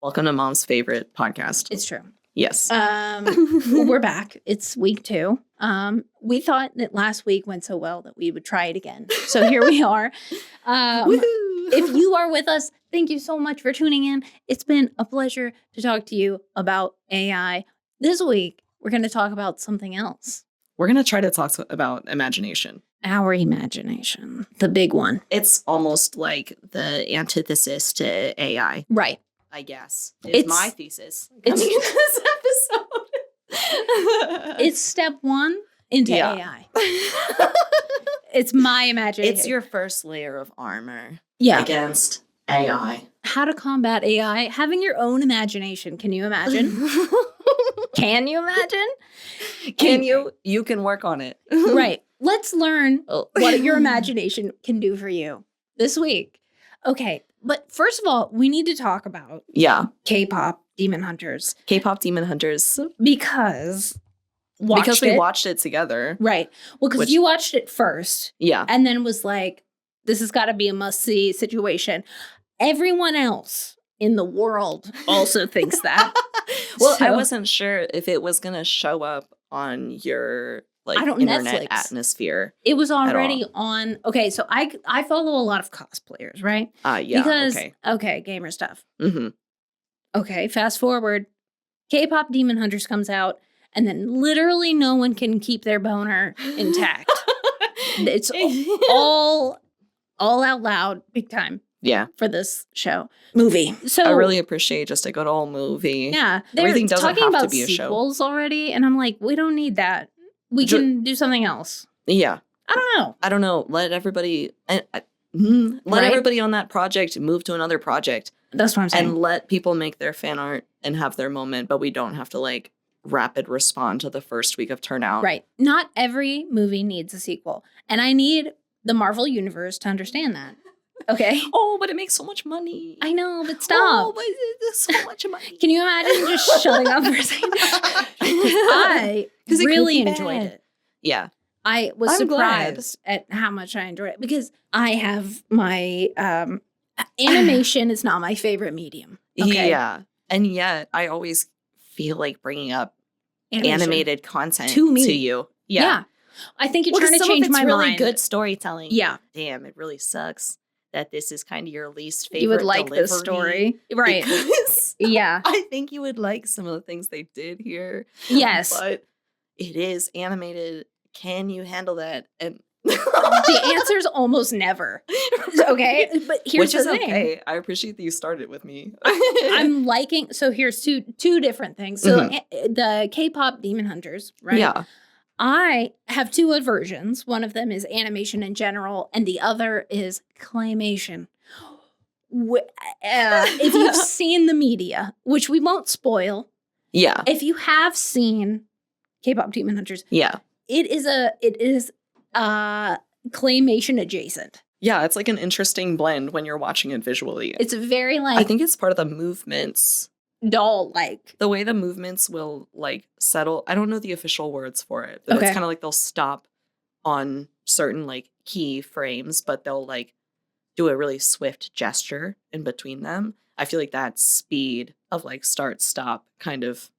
Welcome to Mom's favorite podcast. It's true. Yes. We're back. It's week 2. We thought that last week went so well that we would try it again. So here we are. If you are with us, thank you so much for tuning in. It's been a pleasure to talk to you about AI. This week, we're going to talk about something else. We're going to try to talk about imagination. Our imagination. The big one. It's almost like the antithesis to AI. Right. I guess. It's my thesis. It's Coming in this episode. It's step 1 into AI. It's my imagination. It's your first layer of armor against AI. How to combat AI. Having your own imagination. Can you imagine? Can you imagine? Can you? You can work on it. Right. Let's learn what your imagination can do for you this week. Okay. But first of all, we need to talk about KPop Demon Hunters. KPop Demon Hunters. Because we watched it together. Right. Well, because you watched it first. Yeah. And then was like, this has got to be a must-see situation. Everyone else in the world also thinks that. Well, I wasn't sure if it was going to show up on your internet Netflix. Atmosphere. It was already on. Okay, so I follow a lot of cosplayers, right? Yeah. Because, gamer stuff. Mm-hmm. Okay, fast forward. KPop Demon Hunters comes out, and then literally no one can keep their boner intact. It's all out loud, big time. Yeah. For this movie. So I really appreciate just a good old movie. Yeah. They're Everything doesn't talking have about to be a show. sequels already, and I'm like, we don't need that. We can do something else. Yeah. I don't know. Let everybody everybody on that project move to another project. That's what I'm saying. And let people make their fan art and have their moment, but we don't have to rapid respond to the first week of turnout. Right. Not every movie needs a sequel. And I need the Marvel Universe to understand that. Okay. Oh, but it makes so much money. I know, but stop. Oh, but it's so much money. Can you imagine just shutting up for a second? I really enjoyed it. Yeah. I was surprised at how much I enjoyed it because I have my animation is not my favorite medium. Okay? Yeah. And yet I always feel like bringing up animated content to you. Yeah. I think you're trying to change my really mind. Good storytelling. Yeah. Damn, it really sucks that this is kind of your least favorite. You would like delivery this story. Right. Yeah. I think you would like some of the things they did here. Yes. But it is animated. Can you handle that? And the answer is almost never. Okay. But here's the thing. Okay. I appreciate that you started with me. I'm liking, so here's two different things. So the K-pop Demon Hunters, right? Yeah. I have 2 aversions. One of them is animation in general, and the other is claymation. If you've seen the media, which we won't spoil. Yeah. If you have seen K-pop Demon Hunters. Yeah. It is claymation adjacent. Yeah, it's like an interesting blend when you're watching it visually. It's very I think it's part of the movements. Doll-like. The way the movements will settle. I don't know the official words for it, but it's kind of like they'll stop on certain key frames, but they'll do a really swift gesture in between them. I feel like that speed of start stop kind of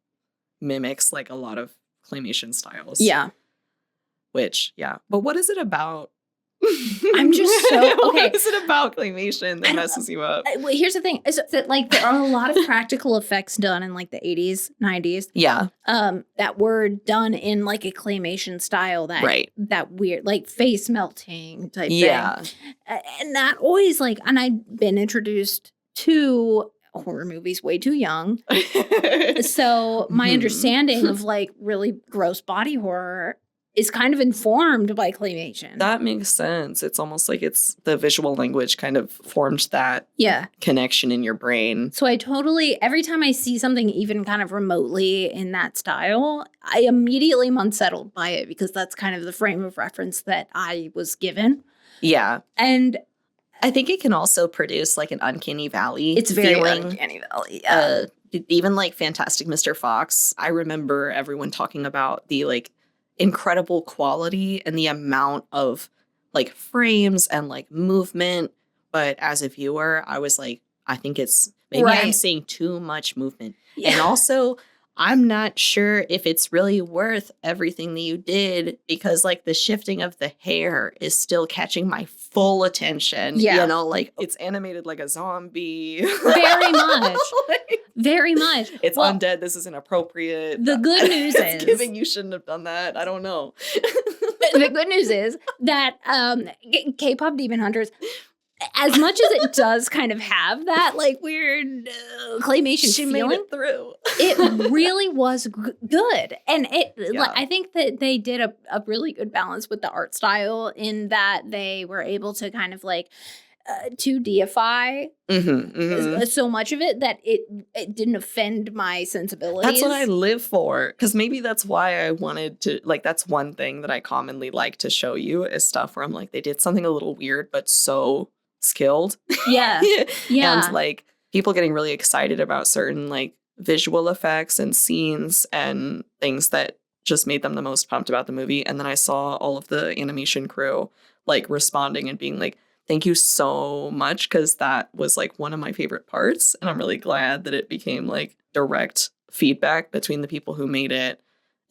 mimics a lot of claymation styles. Yeah. Which, yeah. But what is it about? I'm just so okay. What is it about claymation that messes you up? Well, here's the thing: is that there are a lot of practical effects done in the 80s, 90s. Yeah. That were done in a claymation style. That weird face melting type thing. And that always and I've been introduced to horror movies way too young. So my understanding of really gross body horror is kind of informed by claymation. That makes sense. It's almost like it's the visual language kind of formed that connection in your brain. So I every time I see something even kind of remotely in that style, I immediately am unsettled by it because that's kind of the frame of reference that I was given. Yeah. And I think it can also produce an uncanny valley. It's very uncanny valley. Yeah. Even Fantastic Mr. Fox, I remember everyone talking about the incredible quality and the amount of frames and movement, but as a viewer I was I think it's Maybe I'm seeing too much movement. Yeah. And also, I'm not sure if it's really worth everything that you did because, like, the shifting of the hair is still catching my full attention. Yeah. You know, like, it's animated like a zombie. Very much. Very much. It's undead. This is inappropriate. The good news is... giving you shouldn't have done that. I don't know. The good news is that K-Pop Demon Hunters... As much as it does kind of have that like weird claymation she feeling, made it through. It really was good, and like, I think that they did a really good balance with the art style in that they were able to kind of like to deify so much of it that it didn't offend my sensibilities. That's what I live for, because maybe that's why I wanted to, like, that's one thing that I commonly like to show you is stuff where I'm like, they did something a little weird but so skilled. Yeah. Yeah. And like people getting really excited about certain like visual effects and scenes and things that just made them the most pumped about the movie. And then I saw all of the animation crew like responding and being like, thank you so much, because that was like one of my favorite parts. And I'm really glad that it became like direct feedback between the people who made it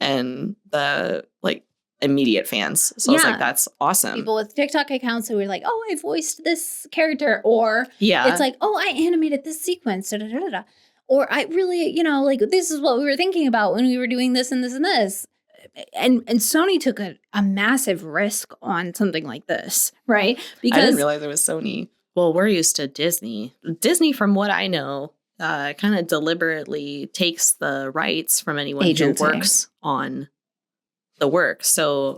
and the like immediate fans. So I was like, that's awesome. People with TikTok accounts who were like, oh, I voiced this character, or it's like, oh, I animated this sequence, da, da, da, da. Or I really, you know, like, this is what we were thinking about when we were doing this and this and this. And Sony took a massive risk on something like this, right? Because I didn't realize it was Sony. Well, we're used to Disney. Disney, from what I know, kind of deliberately takes the rights from anyone who works on the work. So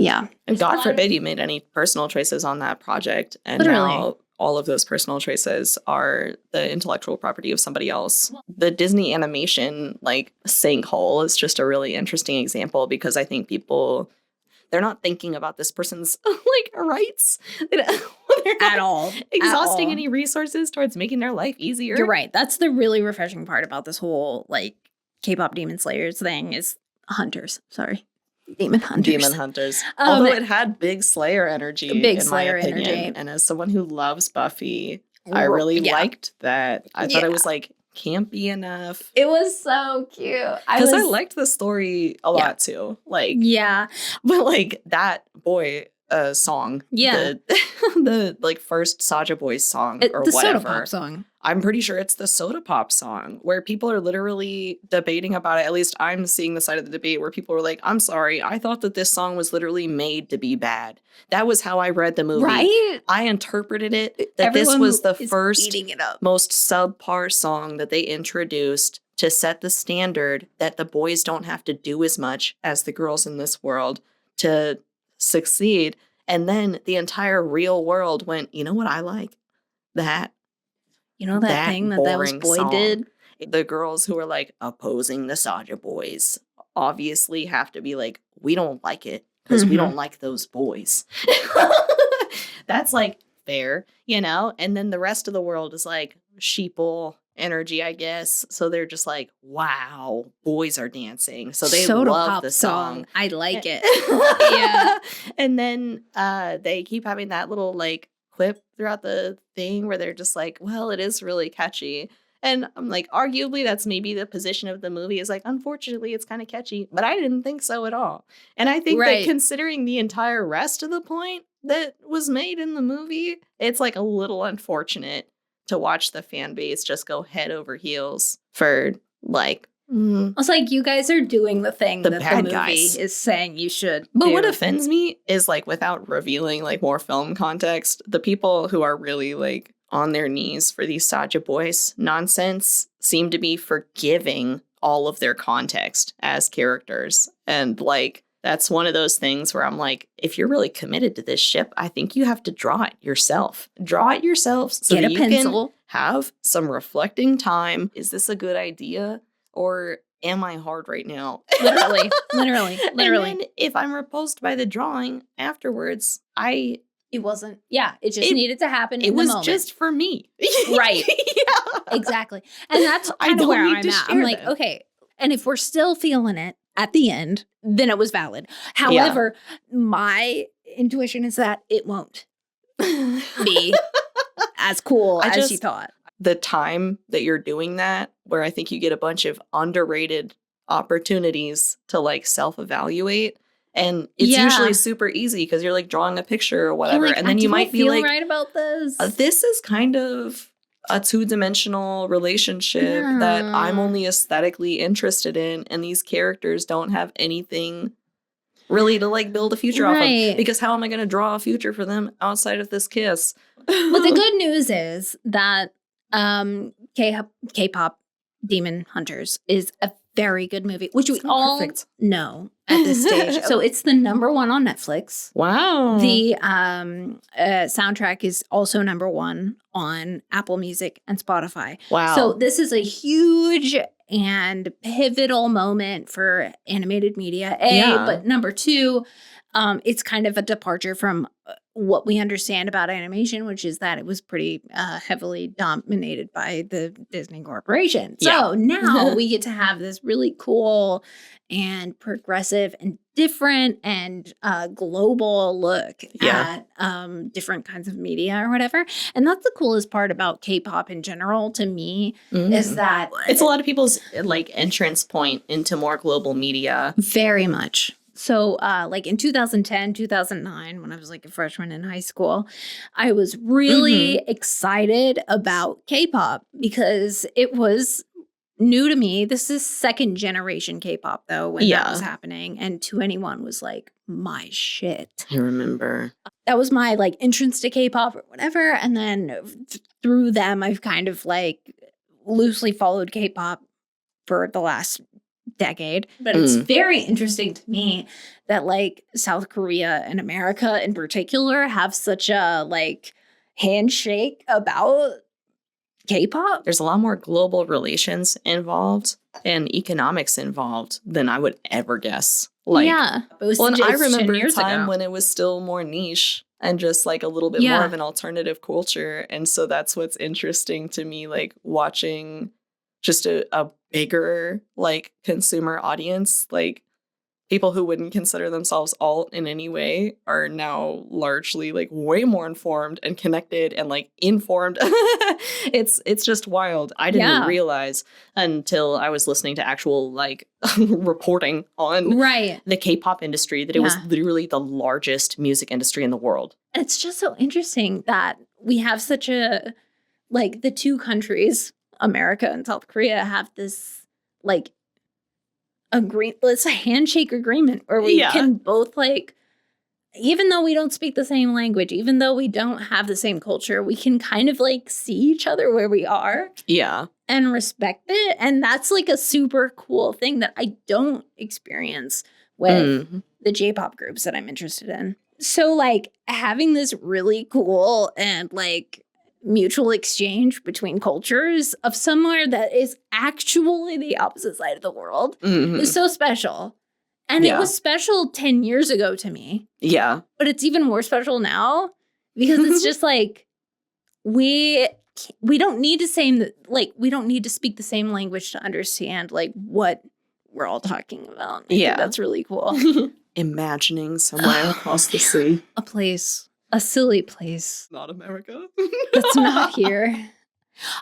God forbid you made any personal choices on that project. And now all of those personal choices are the intellectual property of somebody else. The Disney animation like sinkhole is just a really interesting example, because I think people, they're not thinking about this person's like rights. They're at all. Exhausting any resources towards making their life easier. You're right. That's the really refreshing part about this whole like K-pop Demon Slayers thing is Hunters. Sorry. Demon Hunters. Although it had big Slayer energy, in my opinion. And as someone who loves Buffy, I really liked that. I thought it was like campy enough. It was so cute. Because I liked the story a lot too. Like, but like that boy song. Yeah. The like first Saja Boys song or the whatever. Soda Pop song. I'm pretty sure it's the Soda Pop song, where people are literally debating about it. At least I'm seeing the side of the debate where people were like, I'm sorry, I thought that this song was literally made to be bad. That was how I read the movie. Right? I interpreted it that everyone this was the first most subpar song that they introduced to set the standard that the boys don't have to do as much as the girls in this world to succeed. And then the entire real world went, you know what I like? That. You know that thing that those boy song. Did? The girls who are like opposing the Saja Boys obviously have to be like, we don't like it because we don't like those boys. That's like fair, you know? And then the rest of the world is like sheeple energy, I guess. So they're just like, wow, boys are dancing. So they love the song. I like it. Yeah. And then they keep having that little like quip throughout the thing where they're just like, well, it is really catchy. And I'm like, arguably that's maybe the position of the movie is like, unfortunately, it's kind of catchy, but I didn't think so at all. And I think that considering the entire rest of the point that was made in the movie, it's like a little unfortunate to watch the fan base just go head over heels for like, it's like, you guys are doing the thing that the movie is saying you should But what offends me is like, without revealing like more film context, the people who are really like on their knees for these Saja Boys nonsense seem to be forgiving all of their context as characters. And like, that's one of those things where I'm like, if you're really committed to this ship, I think you have to draw it yourself. Draw it yourself so that you can have some reflecting time. Is this a good idea? Or am I hard right now? Literally. And then if I'm repulsed by the drawing afterwards, it wasn't. Yeah, it just needed to happen in the moment. It was just for me. Right. Yeah. Exactly. And that's kind of where I'm at. I'm like, okay, and if we're still feeling it at the end, then it was valid. However, my intuition is that it won't be as cool as you thought. the time that you're doing that, where I think you get a bunch of underrated opportunities to like self-evaluate. And it's usually super easy because you're like drawing a picture or whatever. Like, and then you might be like, right about this. This is kind of a 2-dimensional relationship that I'm only aesthetically interested in. And these characters don't have anything really to like build a future off of. Because how am I going to draw a future for them outside of this kiss? Well, the good news is that K-pop Demon Hunters is a very good movie, which we all know at this stage. So it's the #1 on Netflix. Wow. The soundtrack is also #1 on Apple Music and Spotify. Wow. So this is a huge and pivotal moment for animated media. But #2, it's kind of a departure from what we understand about animation, which is that it was pretty heavily dominated by the Disney Corporation. So now we get to have this really cool and progressive and different and global look at different kinds of media or whatever. And that's the coolest part about K-pop in general to me is that it's a lot of people's like entrance point into more global media. Very much. So like in 2010, 2009, when I was like a freshman in high school, I was really excited about K-pop because it was new to me. This is second generation K-pop though, when that was happening. And 2NE1 was like my shit. I remember. That was my like entrance to K-pop or whatever. And then through them, I've kind of like loosely followed K-pop for the last decade. But it's very interesting to me that like South Korea and America in particular have such a like handshake about K-pop. There's a lot more global relations involved and economics involved than I would ever guess. Like, I remember a time when it was still more niche and just like a little bit more of an alternative culture. And so that's what's interesting to me, like watching just a bigger like consumer audience, like people who wouldn't consider themselves alt in any way are now largely like way more informed and connected and like informed. It's just wild. I didn't realize until I was listening to actual like reporting on the K-pop industry that it was literally the largest music industry in the world. It's just so interesting that we have such a like the two countries, America and South Korea, have this like it's a handshake agreement where we can both like, even though we don't speak the same language, even though we don't have the same culture, we can kind of like see each other where we are. Yeah. And respect it. And that's like a super cool thing that I don't experience with the J-pop groups that I'm interested in. So like having this really cool and like mutual exchange between cultures of somewhere that is actually the opposite side of the world is so special. And it was special 10 years ago to me. Yeah. But it's even more special now because it's just like we don't need we don't need to speak the same language to understand like what we're all talking about. I think that's really cool. Imagining somewhere across the sea. A place. A silly place. Not America. That's not here.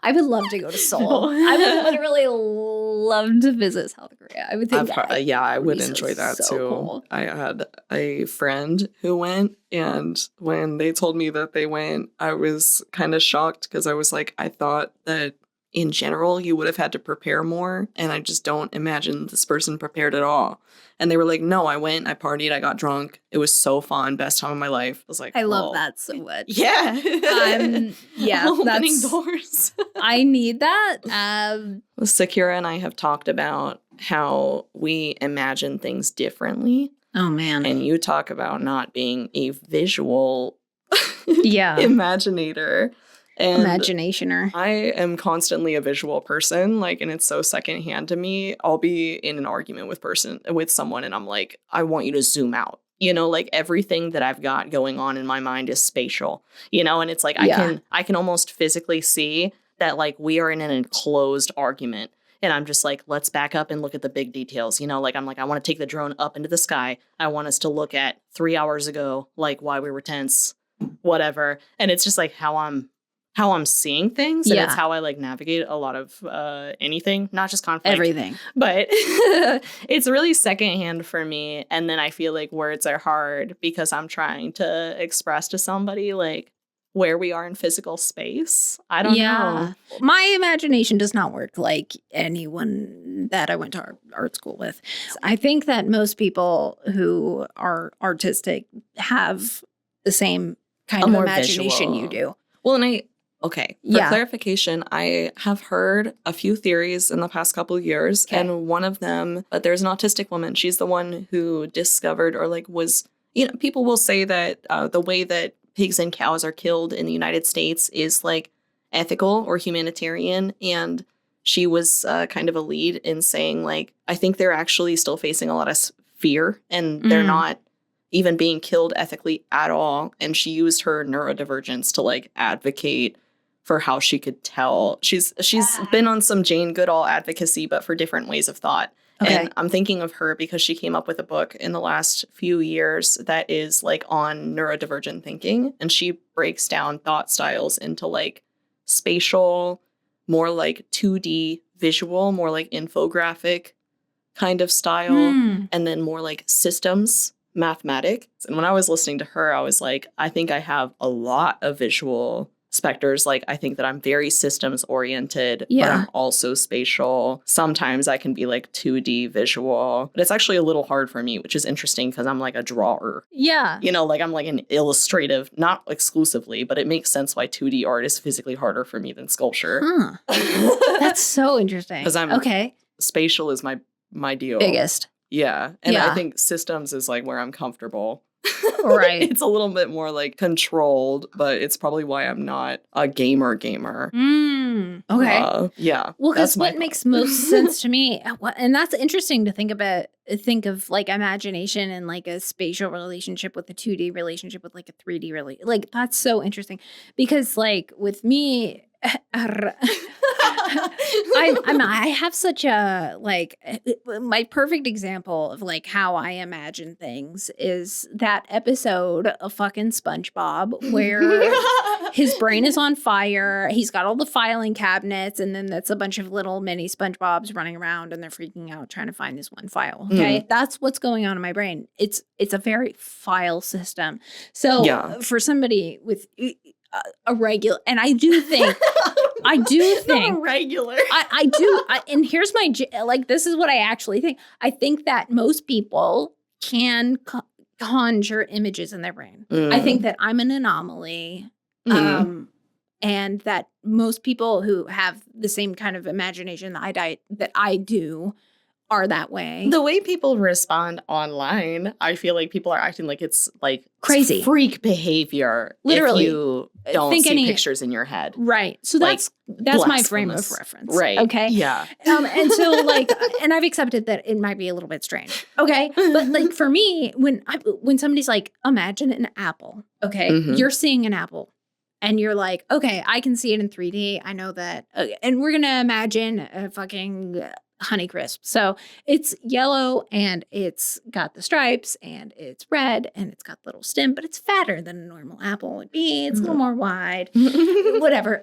I would love to go to Seoul. I would literally love to visit South Korea. I would think I would enjoy that too. Cool. I had a friend who went, and when they told me that they went, I was kind of shocked because I was like, I thought that in general you would have had to prepare more, and I just don't imagine this person prepared at all. And they were like, no, I went, I partied, I got drunk. It was so fun. Best time of my life. I was like, I love that so much. Yeah. Opening doors. I need that. Sakura and I have talked about how we imagine things differently. Oh, man. And you talk about not being a visual imaginator. And imaginationer. I am constantly a visual person, like, and it's so secondhand to me. I'll be in an argument with someone, and I'm like, I want you to zoom out. You know, like everything that I've got going on in my mind is spatial. You know, and it's like I can almost physically see that like we are in an enclosed argument. And I'm just like, let's back up and look at the big details. You know, like I'm like, I want to take the drone up into the sky. I want us to look at 3 hours ago, like why we were tense, whatever. And it's just like how I'm how I'm seeing things. And it's how I like navigate a lot of anything, not just conflict. Everything. But it's really secondhand for me. And then I feel like words are hard because I'm trying to express to somebody like where we are in physical space. I don't know. My imagination does not work like anyone that I went to art school with. I think that most people who are artistic have the same kind of imagination you do. Well, and for clarification, I have heard a few theories in the past couple of years, and one of them, there's an autistic woman. She's the one who discovered or like was, people will say that the way that pigs and cows are killed in the United States is like ethical or humanitarian. And she was kind of a lead in saying like, I think they're actually still facing a lot of fear and they're not even being killed ethically at all. And she used her neurodivergence to like advocate for how she could tell. She's been on some Jane Goodall advocacy, but for different ways of thought. Okay. And I'm thinking of her because she came up with a book in the last few years that is like on neurodivergent thinking. And she breaks down thought styles into like spatial, more like 2D visual, more like infographic kind of style, and then more like systems, mathematics. And when I was listening to her, I was like, I think I have a lot of visual specters. Like, I think that I'm very systems oriented, but I'm also spatial. Sometimes I can be like 2D visual, but it's actually a little hard for me, which is interesting because I'm like a drawer. Yeah. Like I'm like an illustrative, not exclusively, but it makes sense why 2D art is physically harder for me than sculpture. Huh. That's so interesting. Because I'm spatial is my deal. Biggest. Yeah. And I think systems is like where I'm comfortable. Right. It's a little bit more like controlled, but it's probably why I'm not a gamer. Okay. Yeah. Well, because what makes most sense to me, and that's interesting to think of like imagination and like a spatial relationship with a 2D relationship with like a 3D relationship. Like that's so interesting because like with me, I have such a like my perfect example of like how I imagine things is that episode of fucking SpongeBob where his brain is on fire. He's got all the filing cabinets, and then that's a bunch of little mini SpongeBobs running around, and they're freaking out trying to find this one file. Okay, that's what's going on in my brain. It's a very file system. So for somebody with a regular, and I do think regular. I do. And here's my, like, this is what I actually think. I think that most people can conjure images in their brain. I think that I'm an anomaly. And that most people who have the same kind of imagination that I do are that way. The way people respond online, I feel like people are acting like it's like crazy freak behavior. Literally, if you don't see pictures in your head, right? So that's my frame of reference, right? Okay, yeah. And so like, and I've accepted that it might be a little bit strange. Okay, but like for me, when somebody's like, imagine an apple. Okay, you're seeing an apple. And you're like, okay, I can see it in 3D. I know that. Okay. And we're going to imagine a fucking Honeycrisp. So it's yellow and it's got the stripes and it's red and it's got the little stem, but it's fatter than a normal apple would be. It's a little more wide, whatever.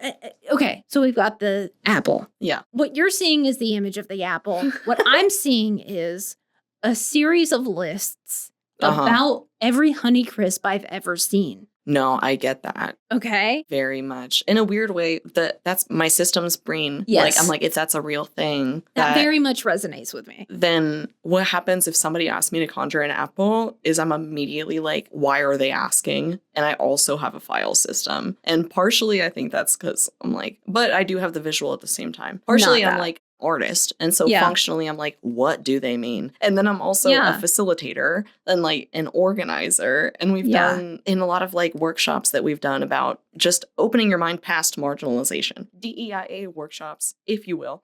Okay. So we've got the apple. Yeah. What you're seeing is the image of the apple. What I'm seeing is a series of lists about every Honeycrisp I've ever seen. No, I get that. Okay. Very much. In a weird way, that's my system's brain. Yes. Like, I'm like, that's a real thing. That very much resonates with me. Then what happens if somebody asks me to conjure an apple is I'm immediately like, why are they asking? And I also have a file system. And partially I think that's because I'm like, but I do have the visual at the same time. Partially I'm like, artist. And so functionally I'm like, what do they mean? And then I'm also a facilitator and like an organizer. And we've done in a lot of like workshops that we've done about just opening your mind past marginalization. DEIA workshops, if you will,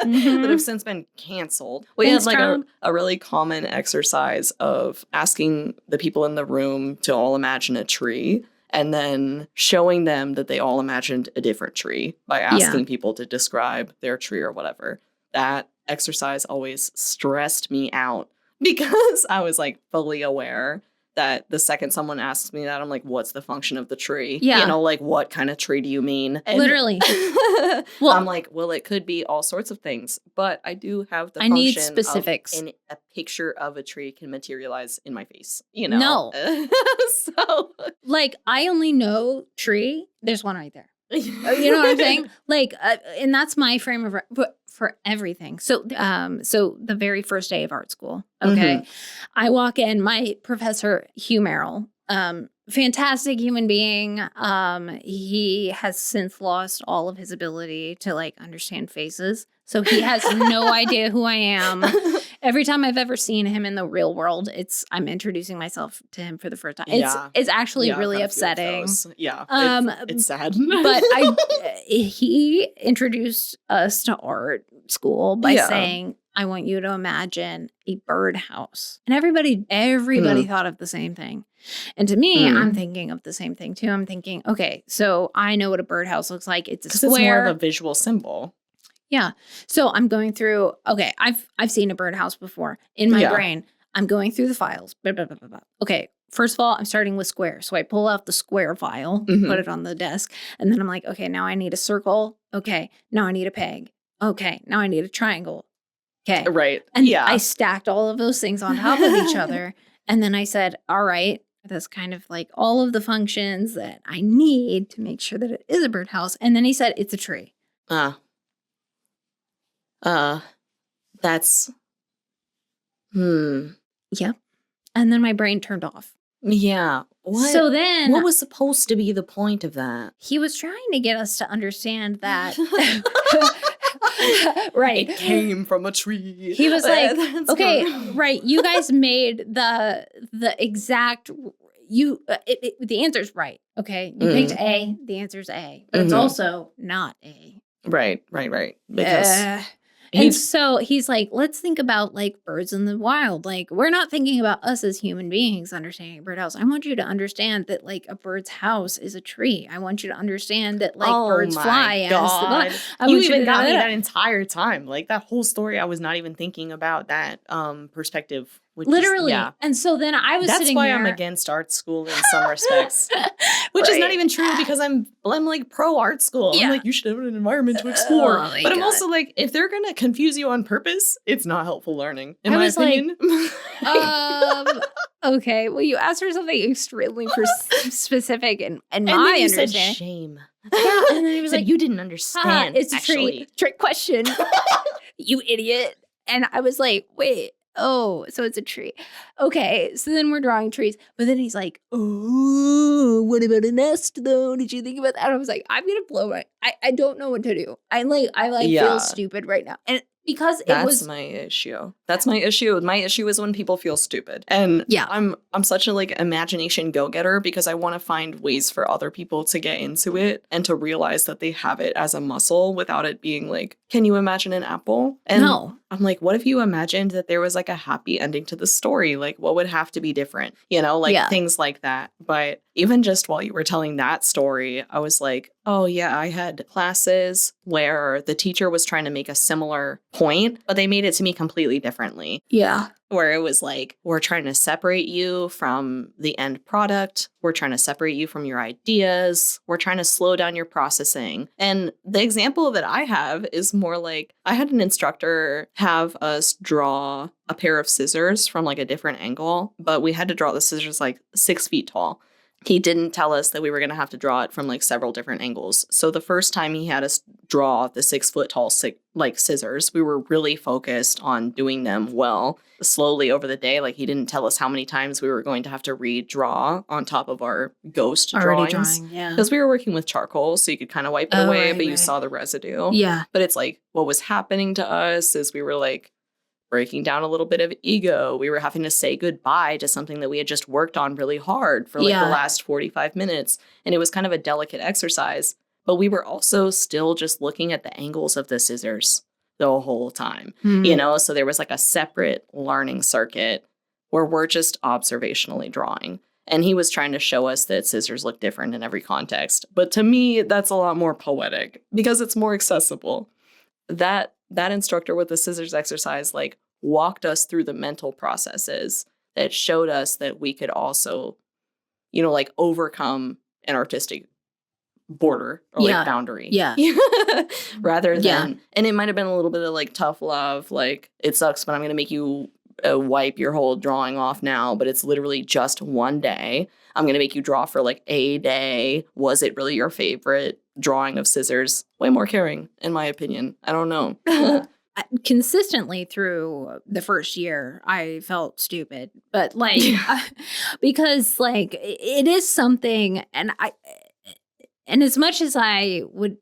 that have since been canceled. We had like a really common exercise of asking the people in the room to all imagine a tree. And then showing them that they all imagined a different tree by asking people to describe their tree or whatever. That exercise always stressed me out because I was like fully aware that the second someone asks me that, I'm like, what's the function of the tree? Yeah. You know, like, what kind of tree do you mean? And literally. well, I'm like, well, it could be all sorts of things, but I do have the function need specifics. of a picture of a tree can materialize in my face, you know? No. So, like, I only know tree. There's one right there. You know what I'm saying? Like, and that's my frame of for everything. So, so the very first day of art school, okay, I walk in. My professor, Hugh Merrill, fantastic human being. He has since lost all of his ability to like understand faces, so he has no idea who I am. Every time I've ever seen him in the real world, I'm introducing myself to him for the first time. It's actually really upsetting. Yeah, it's sad. But he introduced us to art school by saying, I want you to imagine a birdhouse. And everybody thought of the same thing. And to me, I'm thinking of the same thing too. I'm thinking, okay, so I know what a birdhouse looks like. It's a square. It's more of a visual symbol. Yeah. So I'm going through, okay, I've seen a birdhouse before in my brain. I'm going through the files. Blah, blah, blah, blah, blah. Okay. First of all, I'm starting with square. So I pull out the square file, put it on the desk. And then I'm like, okay, now I need a circle. Okay. Now I need a peg. Okay. Now I need a triangle. Okay. Right. And I stacked all of those things on top of each other. And then I said, all right, that's kind of like all of the functions that I need to make sure that it is a birdhouse. And then he said, it's a tree. That's, Yep. And then my brain turned off. Yeah. What? So then, what was supposed to be the point of that? He was trying to get us to understand that. Right. It came from a tree. He was like, okay, right. You guys made the exact, the answer's right. Okay. You picked A, the answer's A, but it's also not A. Right. Because and so he's like, let's think about like birds in the wild. Like, we're not thinking about us as human beings understanding a birdhouse. I want you to understand that like a bird's house is a tree. I want you to understand that like birds fly as the You even got me that entire time. Like that whole story, I was not even thinking about that perspective. Literally. And so then I was That's sitting why there. I'm against art school in some respects. Which is not even true because I'm like pro art school. I'm like, you should have an environment to explore. But I'm also like, if they're going to confuse you on purpose, it's not helpful learning, in my opinion. Like, okay, well, you asked for something extremely specific and my understanding. Said shame. Yeah, and then he was like, you didn't understand. It's a trick question, you idiot. And I was like, wait. Oh, so it's a tree. Okay, so then we're drawing trees. But then he's like, oh, what about a nest though? Did you think about that? And I was like, I'm gonna blow my I don't know what to do. I feel stupid right now. And because that's my issue. That's my issue. My issue is when people feel stupid. And I'm such a like imagination go-getter because I want to find ways for other people to get into it and to realize that they have it as a muscle without it being like, can you imagine an apple? And no. I'm like, what if you imagined that there was like a happy ending to the story? Like, what would have to be different? You know, like things like that. But even just while you were telling that story, I was like, oh, yeah, I had classes where the teacher was trying to make a similar point, but they made it to me completely differently. Yeah. Where it was like, we're trying to separate you from the end product. We're trying to separate you from your ideas. We're trying to slow down your processing. And the example that I have is more like, I had an instructor have us draw a pair of scissors from like a different angle, but we had to draw the scissors like 6 feet tall. He didn't tell us that we were going to have to draw it from like several different angles. So the first time he had us draw the 6 foot tall scissors, we were really focused on doing them well. Slowly over the day, like he didn't tell us how many times we were going to have to redraw on top of our ghost drawings. Because we were working with charcoal, so you could kind of wipe it away, but you saw the residue. Yeah. But it's like what was happening to us is we were like breaking down a little bit of ego. We were having to say goodbye to something that we had just worked on really hard for like the last 45 minutes. And it was kind of a delicate exercise. But we were also still just looking at the angles of the scissors the whole time, you know? So there was like a separate learning circuit where we're just observationally drawing. And he was trying to show us that scissors look different in every context. But to me, that's a lot more poetic because it's more accessible. That instructor with the scissors exercise, like, walked us through the mental processes that showed us that we could also, you know, like overcome an artistic border or like boundary. Yeah. Rather than, and it might have been a little bit of like tough love, like it sucks, but I'm going to make you wipe your whole drawing off now, but it's literally just one day. I'm going to make you draw for like a day. Was it really your favorite drawing of scissors? Way more caring, in my opinion. I don't know. Consistently through the first year, I felt stupid, but like, because like it is something, and as much as I would,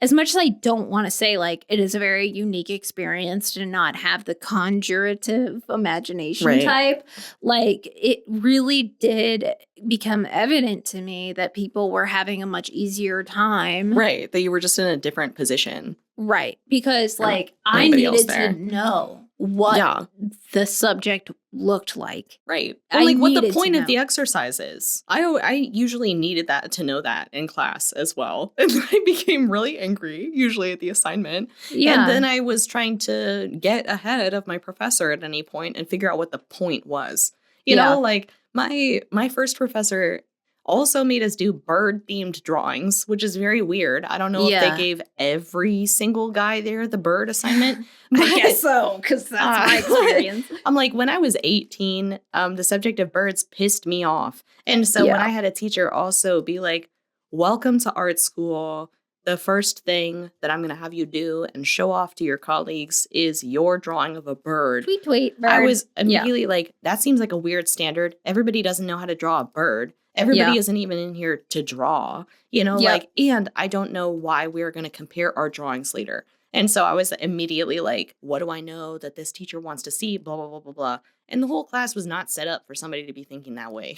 as much as I don't want to say like it is a very unique experience to not have the conjurative imagination type, like it really did become evident to me that people were having a much easier time. Right. That you were just in a different position. Right. Because like I needed to know what the subject looked like. Right. Well, like what the point of the exercise is. I usually needed that to know that in class as well. And I became really angry, usually at the assignment. Yeah. And then I was trying to get ahead of my professor at any point and figure out what the point was. You know, like my first professor also made us do bird-themed drawings, which is very weird. I don't know if they gave every single guy there the bird assignment. I guess so, because that's my experience. I'm like, when I was 18, the subject of birds pissed me off. And so when I had a teacher also be like, welcome to art school, the first thing that I'm going to have you do and show off to your colleagues is your drawing of a bird. Tweet, tweet, bird. I was immediately like, that seems like a weird standard. Everybody doesn't know how to draw a bird. Everybody isn't even in here to draw, you know, like, and I don't know why we're going to compare our drawings later. And so I was immediately like, what do I know that this teacher wants to see? Blah, blah, blah, blah, blah. And the whole class was not set up for somebody to be thinking that way.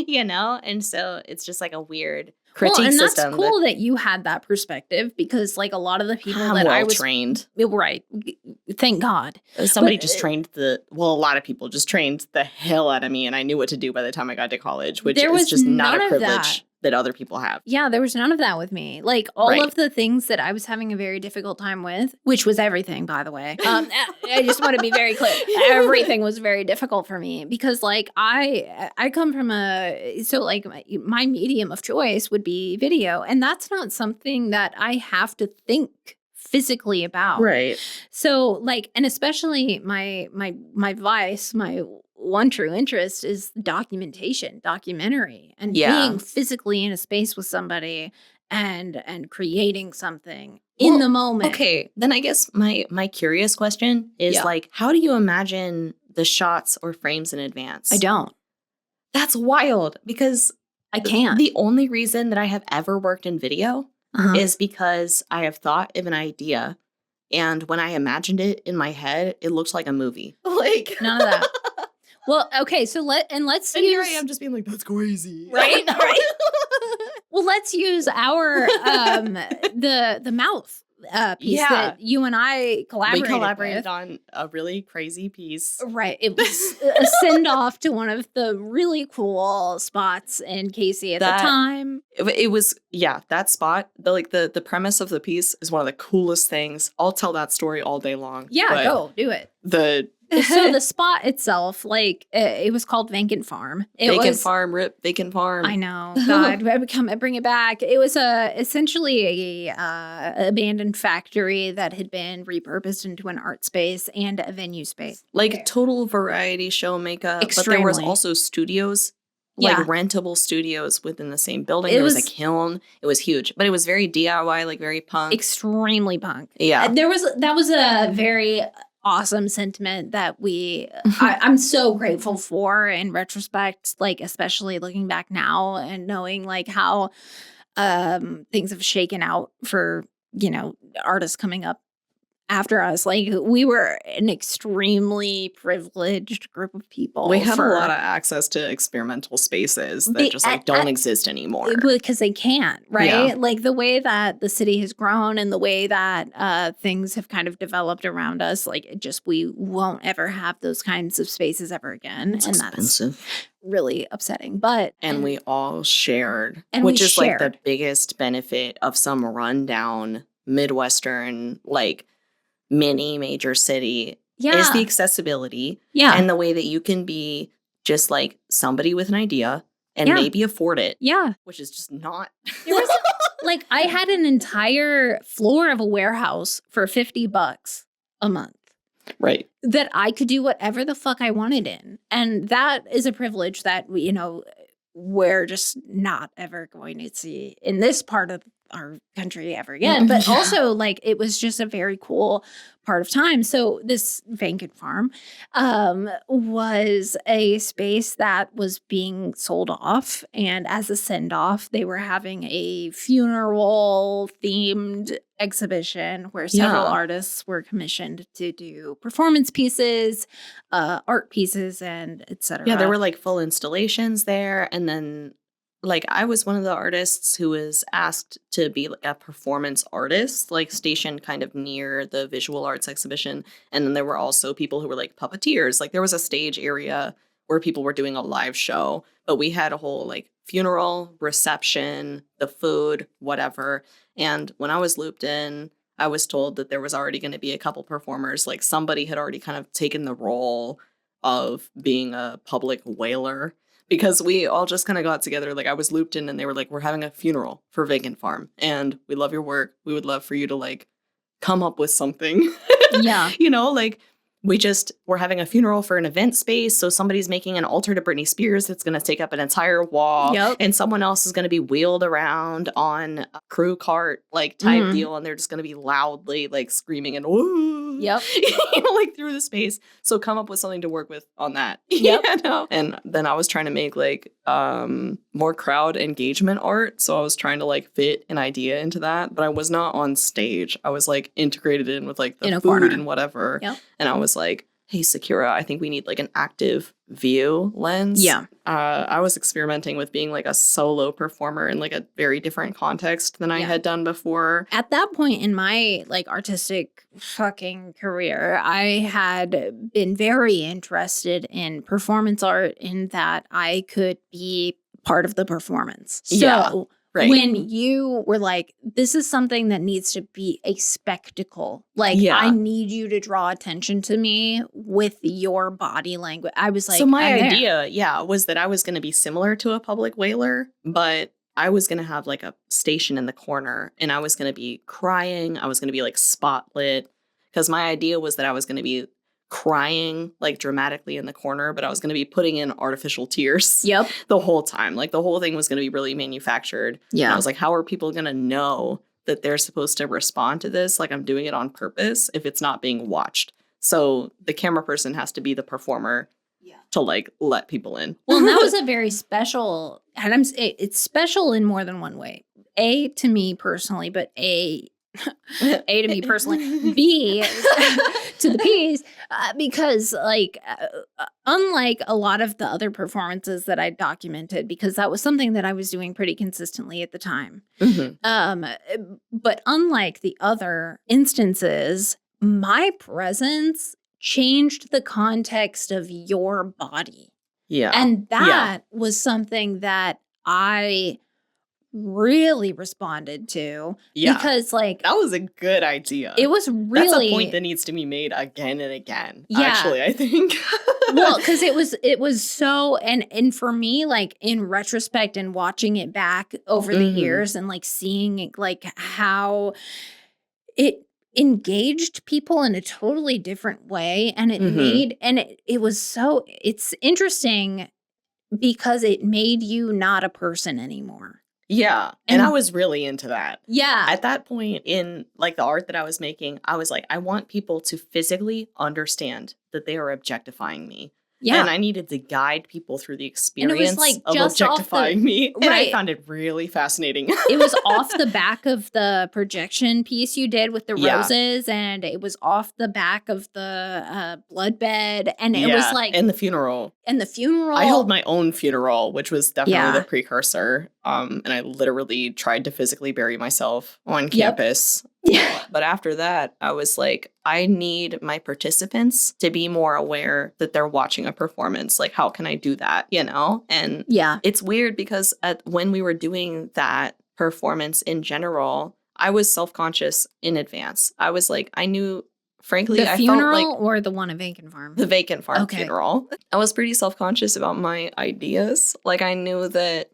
You know? And so it's just like a weird critique and system. That's cool that you had that perspective, because like a lot of the people that I was trained. Right. Thank God. Somebody just trained a lot of people just trained the hell out of me, and I knew what to do by the time I got to college, which is just not a privilege that other people have. Yeah, there was none of that with me. Like all of the things that I was having a very difficult time with, which was everything, by the way. I just want to be very clear. Everything was very difficult for me because like I come from my medium of choice would be video, and that's not something that I have to think physically about. Right. So like, and especially my vice, my one true interest is documentary, and being physically in a space with somebody and creating something in the moment. Okay, then I guess my curious question is like, how do you imagine the shots or frames in advance? I don't. That's wild, because I can't. The only reason that I have ever worked in video is because I have thought of an idea, and when I imagined it in my head, it looks like a movie. Like none of that. Well, okay, so let's use... here I am just being like, that's crazy. Right? Right. Well, let's use our, the mouth piece that you and I collaborated We collaborated on a really crazy piece. Right. It was a send-off to one of the really cool spots in Casey at the time. It was, that spot, the premise of the piece is one of the coolest things. I'll tell that story all day long. Yeah, go, do it. So the spot itself, like it was called Vacant Farm. Vacant Farm. I know. God, I bring it back. It was essentially a abandoned factory that had been repurposed into an art space and a venue space. Like total variety show makeup. Extremely. But there was also studios. Like rentable studios within the same building. There was a kiln. It was huge, but it was very DIY, like very punk. Extremely punk. Yeah. That was a very awesome sentiment that I'm so grateful for in retrospect, like especially looking back now and knowing like how things have shaken out for, you know, artists coming up after us. Like we were an extremely privileged group of people. We had a lot of access to experimental spaces that just like don't exist anymore. Because they can't, right? Yeah. Like the way that the city has grown and the way that things have kind of developed around us, like we won't ever have those kinds of spaces ever again. It's expensive. That's really upsetting. But we all shared, which is like the biggest benefit of some rundown Midwestern like mini major city is the accessibility and the way that you can be just like somebody with an idea and maybe afford it. Yeah. Which is just not. There was like I had an entire floor of a warehouse for $50 a month. Right. That I could do whatever the fuck I wanted in. And that is a privilege that, you know, we're just not ever going to see in this part of our country ever again. But also, like, it was just a very cool part of time. So this vacant farm was a space that was being sold off. And as a send-off, they were having a funeral-themed exhibition where several artists were commissioned to do performance pieces, art pieces, and etc. Yeah, there were like full installations there. And then like I was one of the artists who was asked to be like a performance artist, like stationed kind of near the visual arts exhibition. And then there were also people who were like puppeteers. Like there was a stage area where people were doing a live show, but we had a whole like funeral, reception, the food, whatever. And when I was looped in, I was told that there was already going to be a couple performers. Like somebody had already kind of taken the role of being a public wailer. Because we all just kind of got together, like I was looped in and they were like, we're having a funeral for Vacant Farm and we love your work. We would love for you to like come up with something. Yeah. You know, like we're having a funeral for an event space. So somebody's making an altar to Britney Spears that's going to take up an entire wall. Yep. And someone else is going to be wheeled around on a crew cart like type deal. And they're just going to be loudly like screaming and woo. Yep. You know, like through the space. So come up with something to work with on that. Yep. You know? And then I was trying to make like more crowd engagement art. So I was trying to like fit an idea into that. But I was not on stage. I was like integrated in with like the food corner. and whatever. Yep. And I was like, hey, Sakura, I think we need like an active view lens. Yeah. I was experimenting with being like a solo performer in like a very different context than I had done before. At that point in my like artistic fucking career, I had been very interested in performance art in that I could be part of the performance. So when you were like, this is something that needs to be a spectacle. Like, I need you to draw attention to me with your body language. I was like, so my idea, was that I was going to be similar to a public whaler, but I was going to have like a station in the corner and I was going to be crying. I was going to be like spotlit because my idea was that I was going to be crying like dramatically in the corner, but I was going to be putting in artificial tears the whole time. Like the whole thing was going to be really manufactured. Yeah. And I was like, how are people going to know that they're supposed to respond to this? Like I'm doing it on purpose if it's not being watched. So the camera person has to be the performer to like let people in. Well, that was a very special, and it's special in more than one way. A, to me personally, but A to me personally, B to the P's, because like unlike a lot of the other performances that I documented, because that was something that I was doing pretty consistently at the time. But unlike the other instances, my presence changed the context of your body. Yeah. And that was something that I really responded to because like that was a good idea. It was really that's a point that needs to be made again and again. Actually, I think. Well, because it was so and for me, like in retrospect and watching it back over the years and like seeing like how it engaged people in a totally different way and it made and it was so it's interesting because it made you not a person anymore. Yeah. And I was really into that. Yeah. At that point in like the art that I was making, I was like, I want people to physically understand that they are objectifying me. Yeah. And I needed to guide people through the experience of objectifying me. And I found it really fascinating. It was off the back of the projection piece you did with the roses. And it was off the back of the blood bed. And it was like. And the funeral. I held my own funeral, which was definitely the precursor. And I literally tried to physically bury myself on campus. Yeah. But after that, I was like, I need my participants to be more aware that they're watching a performance. Like, how can I do that? You know? And it's weird because when we were doing that performance in general, I was self-conscious in advance. I was like, I knew frankly, the I funeral felt like or the one at Vacant Farm? the Vacant Farm funeral. I was pretty self-conscious about my ideas. Like, I knew that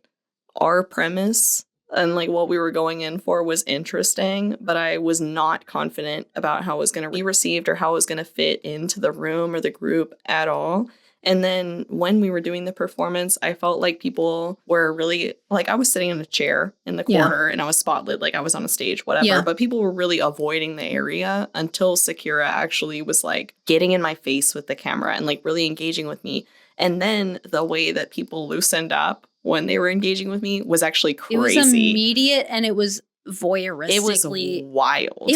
our premise and like what we were going in for was interesting, but I was not confident about how it was going to be received or how it was going to fit into the room or the group at all. And then when we were doing the performance, I felt like people were really, like, I was sitting in a chair in the corner and I was spotlit, like I was on a stage, whatever. But people were really avoiding the area until Sakura actually was like getting in my face with the camera and like really engaging with me. And then the way that people loosened up when they were engaging with me was actually crazy. It was immediate and it was voyeuristically. It was wild.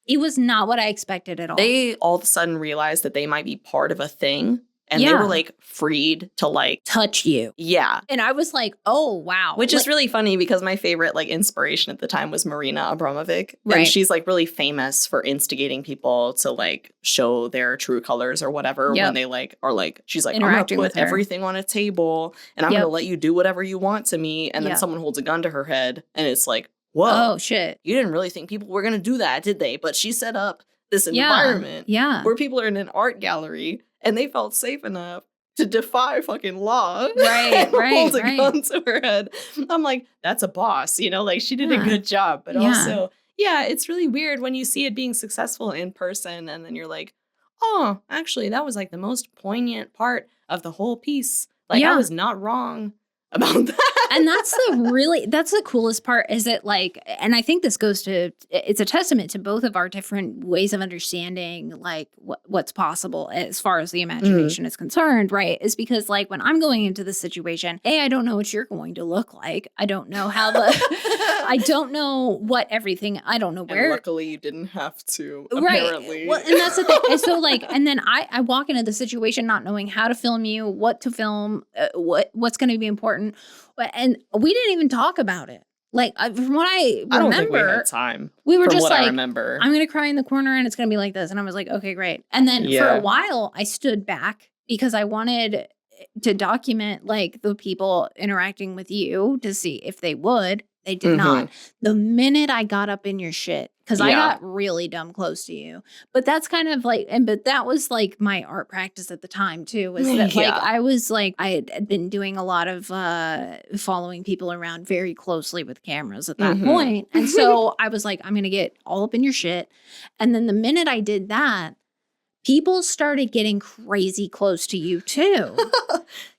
It was not what I expected at all. They all of a sudden realized that they might be part of a thing. And they were, like, freed to, like... touch you. Yeah. And I was like, oh, wow. Which is really funny because my favorite, like, inspiration at the time was Marina Abramović. Right. And she's, like, really famous for instigating people to, like, show their true colors or whatever when they, like, are, like... She's like, I'm going to put everything on a table and I'm going to let you do whatever you want to me. And then someone holds a gun to her head and it's like, whoa. Oh, shit. You didn't really think people were going to do that, did they? But she set up this environment where people are in an art gallery and they felt safe enough to defy fucking law. Right, hold a gun to her head. I'm like, that's a boss, you know? Like, she did a good job. But also, it's really weird when you see it being successful in person and then you're like, oh, actually, that was like the most poignant part of the whole piece. Like, I was not wrong about that. And that's the coolest part is that, like, and I think this goes to, it's a testament to both of our different ways of understanding, like, what's possible as far as the imagination is concerned, right? Is because, like, when I'm going into this situation, I don't know what you're going to look like. I don't know how I don't know what everything, I don't know where. And luckily you didn't have to, apparently. Right. Well, and that's the thing. And so, like, and then I walk into the situation not knowing how to film you, what to film, what's going to be important. And we didn't even talk about it. Like, from what I remember, I don't think we had time. We were from just what like, I remember. I'm going to cry in the corner and it's going to be like this. And I was like, okay, great. And then for a while, I stood back because I wanted to document, like, the people interacting with you to see if they would. They did not. The minute I got up in your shit, because I got really dumb close to you. But that's kind of like, but that was like my art practice at the time too, was that like, I was like, I had been doing a lot of following people around very closely with cameras at that point. And so I was like, I'm going to get all up in your shit. And then the minute I did that, people started getting crazy close to you too.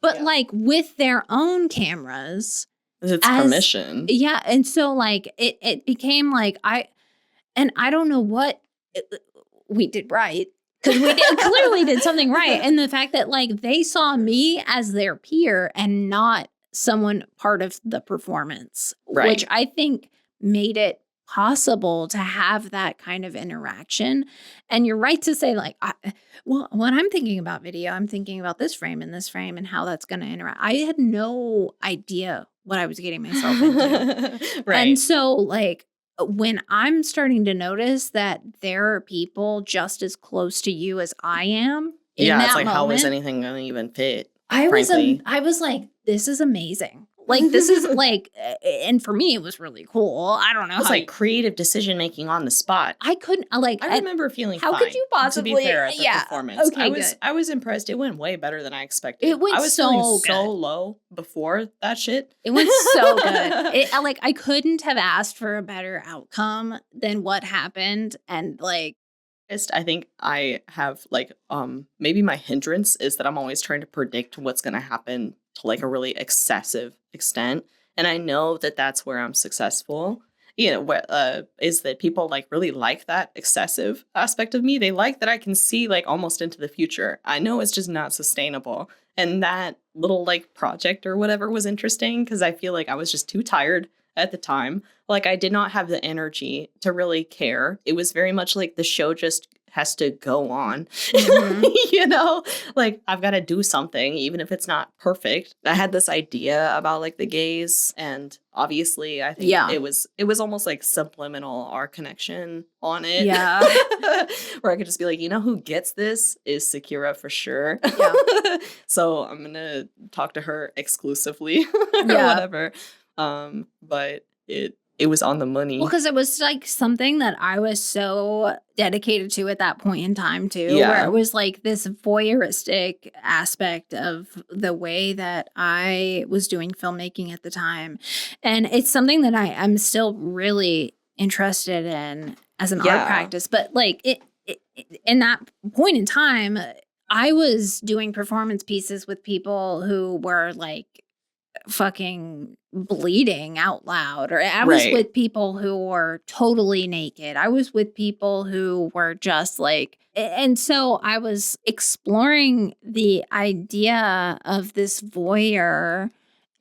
But like with their own cameras. It's permission. Yeah. And so like it became like I don't know what we did right, because we clearly did something right. And the fact that like they saw me as their peer and not someone part of the performance, which I think made it possible to have that kind of interaction. And you're right to say, like, well, when I'm thinking about video, I'm thinking about this frame and how that's going to interact. I had no idea what I was getting myself into. And so, like, when I'm starting to notice that there are people just as close to you as I am, in that it's like, moment, how is anything going to even fit? I was like, this is amazing. Like, this is like, and for me, it was really cool. I don't know. It's like creative decision making on the spot. I couldn't, like, I remember feeling how fine, could you possibly, to be fair, at the performance. Okay, I was impressed. It went way better than I expected. It went I was so feeling good. So low before that shit. It went so good. Like, I couldn't have asked for a better outcome than what happened. And like, I think I have like, maybe my hindrance is that I'm always trying to predict what's going to happen to like a really excessive extent. And I know that that's where I'm successful, you know, is that people like really like that excessive aspect of me. They like that I can see like almost into the future. I know it's just not sustainable. And that little like project or whatever was interesting because I feel like I was just too tired at the time. Like I did not have the energy to really care. It was very much like the show just has to go on, you know, like I've got to do something, even if it's not perfect. I had this idea about like the gaze, and obviously I think it was almost like subliminal, our connection on it. Yeah. Where I could just be like, you know, who gets this is Sakura for sure. Yeah. So I'm going to talk to her exclusively or whatever. But it it was on the money. Well, because it was like something that I was so dedicated to at that point in time too, where it was like this voyeuristic aspect of the way that I was doing filmmaking at the time. And it's something that I'm still really interested in as an art practice. But like in that point in time, I was doing performance pieces with people who were like fucking bleeding out loud, or I was with people who were totally naked. I was with people who were just like, and so I was exploring the idea of this voyeur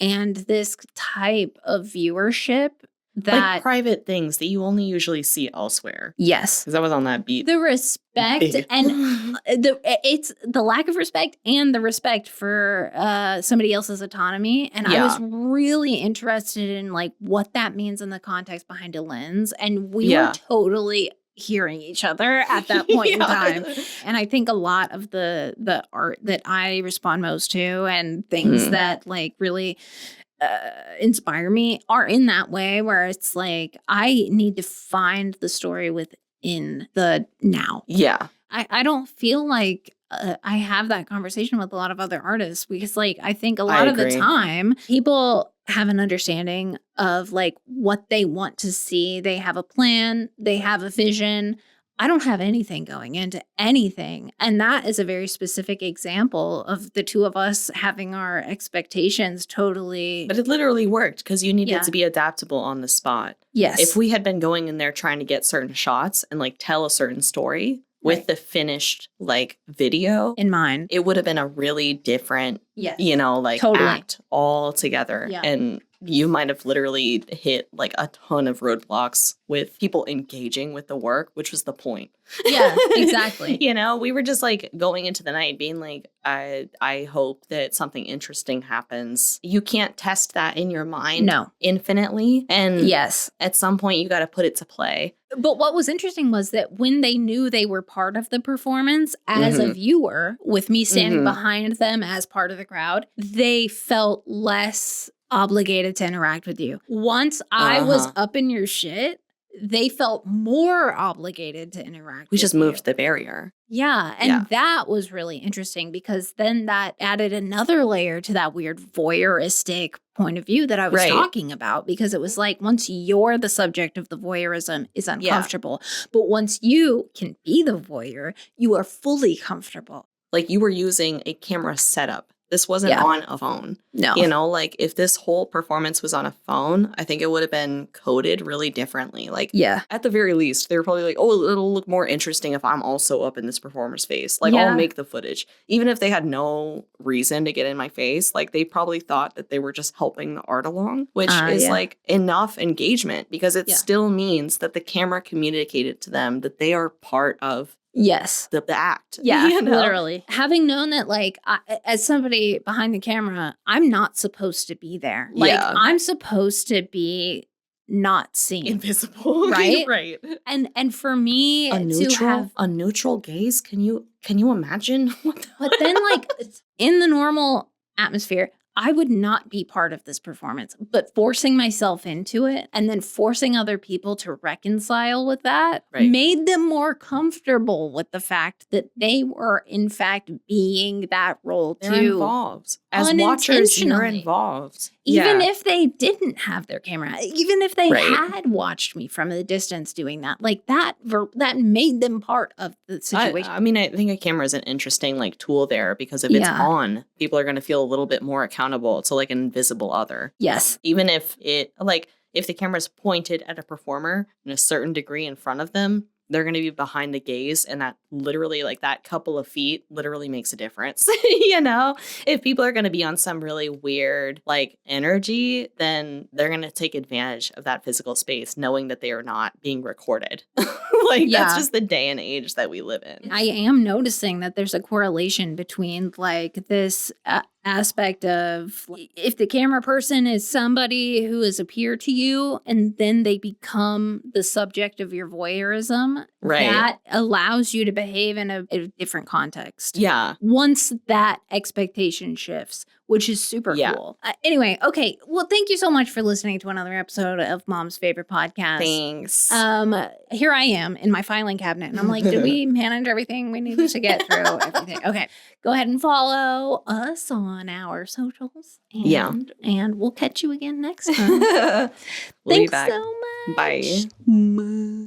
and this type of viewership that like private things that you only usually see elsewhere. Yes. Because I was on that beat. The respect and it's the lack of respect and the respect for somebody else's autonomy. And I was really interested in like what that means in the context behind a lens. And we were totally hearing each other at that point in time. And I think a lot of the art that I respond most to and things that like really inspire me are in that way, where it's like I need to find the story within the now. Yeah. I don't feel like I have that conversation with a lot of other artists, because like I think a lot of the time people have an understanding of like what they want to see. They have a plan, they have a vision. I don't have anything going into anything. And that is a very specific example of the two of us having our expectations totally. But it literally worked because you needed to be adaptable on the spot. Yes. If we had been going in there trying to get certain shots and like tell a certain story with the finished like video in mind, it would have been a really different, you know, like act all together. Yeah. And you might have literally hit like a ton of roadblocks with people engaging with the work, which was the point. Yeah, exactly. You know, we were just like going into the night being like, I hope that something interesting happens. You can't test that in your mind infinitely. And at some point you got to put it to play. But what was interesting was that when they knew they were part of the performance as a viewer, with me standing behind them as part of the crowd, they felt less obligated to interact with you. Once I was up in your shit, they felt more obligated to interact with you. We just moved the barrier. Yeah. And that was really interesting, because then that added another layer to that weird voyeuristic point of view that I was talking about, because it was like, once you're the subject of the voyeurism is uncomfortable, but once you can be the voyeur, you are fully comfortable. Like you were using a camera setup. This wasn't on a phone. No. You know, like if this whole performance was on a phone, I think it would have been coded really differently. Like, at the very least, they were probably like, oh, it'll look more interesting if I'm also up in this performer's face. Like, I'll make the footage. Even if they had no reason to get in my face, like they probably thought that they were just helping the art along, which is like enough engagement, because it still means that the camera communicated to them that they are part of the act. Yeah, you know? Literally. Having known that, like, as somebody behind the camera, I'm not supposed to be there. Like, I'm supposed to be not seen. Invisible. Right? Right. And for me to have a neutral gaze, can you imagine? But then, like, in the normal atmosphere, I would not be part of this performance, but forcing myself into it and then forcing other people to reconcile with that made them more comfortable with the fact that they were, in fact, being that role too. They're involved. As watchers, you're involved. Even if they didn't have their camera, even if they had watched me from a distance doing that, like that made them part of the situation. I mean, I think a camera is an interesting like tool there, because if it's on, people are going to feel a little bit more accountable to like an invisible other. Yes. Even if it like if the camera's pointed at a performer in a certain degree in front of them, they're going to be behind the gaze, and that literally, like that couple of feet literally makes a difference. You know, if people are going to be on some really weird like energy, then they're going to take advantage of that physical space, knowing that they are not being recorded. That's just the day and age that we live in. I am noticing that there's a correlation between like this aspect of if the camera person is somebody who is a peer to you and then they become the subject of your voyeurism, that allows you to behave in a different context. Yeah. Once that expectation shifts, which is super cool. Anyway, okay. Well, thank you so much for listening to another episode of Mom's Favorite Podcast. Thanks. Here I am in my filing cabinet, and I'm like, did we manage everything we needed to get through? Everything. Okay. Go ahead and follow us on our socials. And we'll catch you again next time. We'll Thanks so much. Bye.